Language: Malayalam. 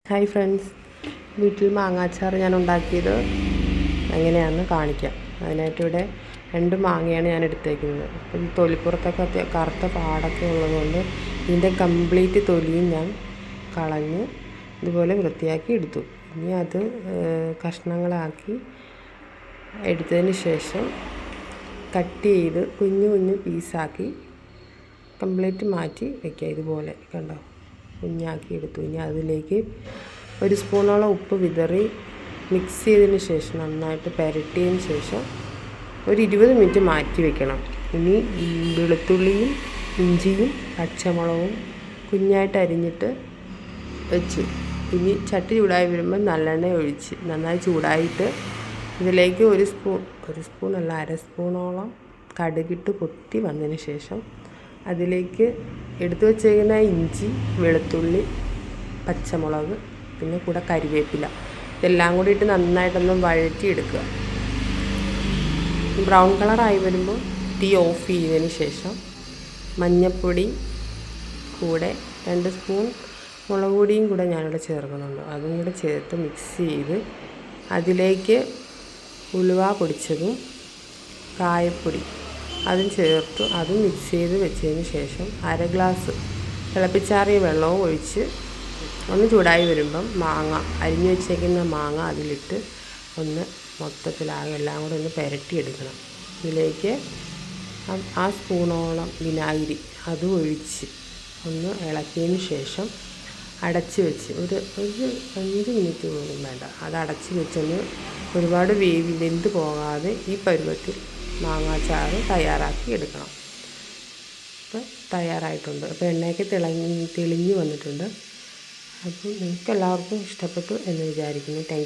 ഹായ് ഫ്രണ്ട്സ്, വീട്ടിൽ മാങ്ങാച്ചാർ ഞാൻ ഉണ്ടാക്കിയത് എങ്ങനെയാണെന്ന് കാണിക്കാം. അതിനായിട്ട് ഇവിടെ 2 മാങ്ങയാണ് ഞാൻ എടുത്തേക്കുന്നത്. അപ്പം തൊലിപ്പുറത്തൊക്കെ കറുത്ത പാടൊക്കെ ഉള്ളതുകൊണ്ട് ഇതിൻ്റെ കംപ്ലീറ്റ് തൊലിയും ഞാൻ കളഞ്ഞ് ഇതുപോലെ വൃത്തിയാക്കി എടുത്തു. ഇനി അത് കഷ്ണങ്ങളാക്കി എടുത്തതിന് ശേഷം കട്ട് ചെയ്ത് കുഞ്ഞു കുഞ്ഞു പീസാക്കി കംപ്ലീറ്റ് മാറ്റി വയ്ക്കുക. ഇതുപോലെ കണ്ടോ, കുഞ്ഞാക്കി എടുത്തു. ഇനി അതിലേക്ക് 1 സ്പൂണോളം ഉപ്പ് വിതറി മിക്സ് ചെയ്തതിന് ശേഷം നന്നായിട്ട് പുരട്ടിയതിന് ശേഷം ഒരു 20 മിനിറ്റ് മാറ്റി വയ്ക്കണം. ഇനി വെളുത്തുള്ളിയും ഇഞ്ചിയും പച്ചമുളകും കുഞ്ഞായിട്ട് അരിഞ്ഞിട്ട് വെച്ച് ഇനി ചട്ടി ചൂടായി വരുമ്പോൾ നല്ലെണ്ണ ഒഴിച്ച് നന്നായി ചൂടായിട്ട് ഇതിലേക്ക് 1 സ്പൂണല്ല 1/2 സ്പൂണോളം കടുകിട്ട് പൊട്ടി വന്നതിന് ശേഷം അതിലേക്ക് എടുത്തു വച്ചേക്കുന്ന ഇഞ്ചി, വെളുത്തുള്ളി, പച്ചമുളക്, പിന്നെ കൂടെ കരിവേപ്പില ഇതെല്ലാം കൂടി ഇട്ട് നന്നായിട്ടൊന്ന് വഴറ്റിയെടുക്കുക. ബ്രൗൺ കളറായി വരുമ്പോൾ തീ ഓഫ് ചെയ്തതിന് ശേഷം മഞ്ഞൾപ്പൊടി കൂടെ 2 സ്പൂൺ മുളക് പൊടിയും കൂടെ ഞാനിവിടെ ചേർക്കുന്നുണ്ട്. അതും കൂടെ ചേർത്ത് മിക്സ് ചെയ്ത് അതിലേക്ക് ഉലുവ പൊടിച്ചതും കായപ്പൊടി അതും ചേർത്ത് അതും മിക്സ് ചെയ്ത് വെച്ചതിന് ശേഷം 1/2 ഗ്ലാസ് തിളപ്പിച്ചാറിയ വെള്ളവും ഒഴിച്ച് ഒന്ന് ചൂടായി വരുമ്പം അരിഞ്ഞു വെച്ചേക്കുന്ന മാങ്ങ അതിലിട്ട് ഒന്ന് മൊത്തത്തിലാകെ എല്ലാം കൂടെ ഒന്ന് പുരട്ടിയെടുക്കണം. ഇതിലേക്ക് ആ സ്പൂണോളം വിനാഗിരി അതും ഒഴിച്ച് ഒന്ന് ഇളക്കിയതിന് ശേഷം അടച്ച് വെച്ച് ഒരു 5 മിനിറ്റ് പോലും വേണ്ട, അത് അടച്ച് വെച്ചൊന്ന് ഒരുപാട് വെന്ത് പോകാതെ ഈ പരുവത്തിൽ മാങ്ങാച്ചാറ് തയ്യാറാക്കി എടുക്കണം. അപ്പോൾ തയ്യാറായിട്ടുണ്ട്. അപ്പോൾ എണ്ണയൊക്കെ തെളിഞ്ഞ് വന്നിട്ടുണ്ട്. അപ്പോൾ നിങ്ങൾക്ക് എല്ലാവർക്കും ഇഷ്ടപ്പെട്ടു എന്ന് വിചാരിക്കുന്നു. Thank you.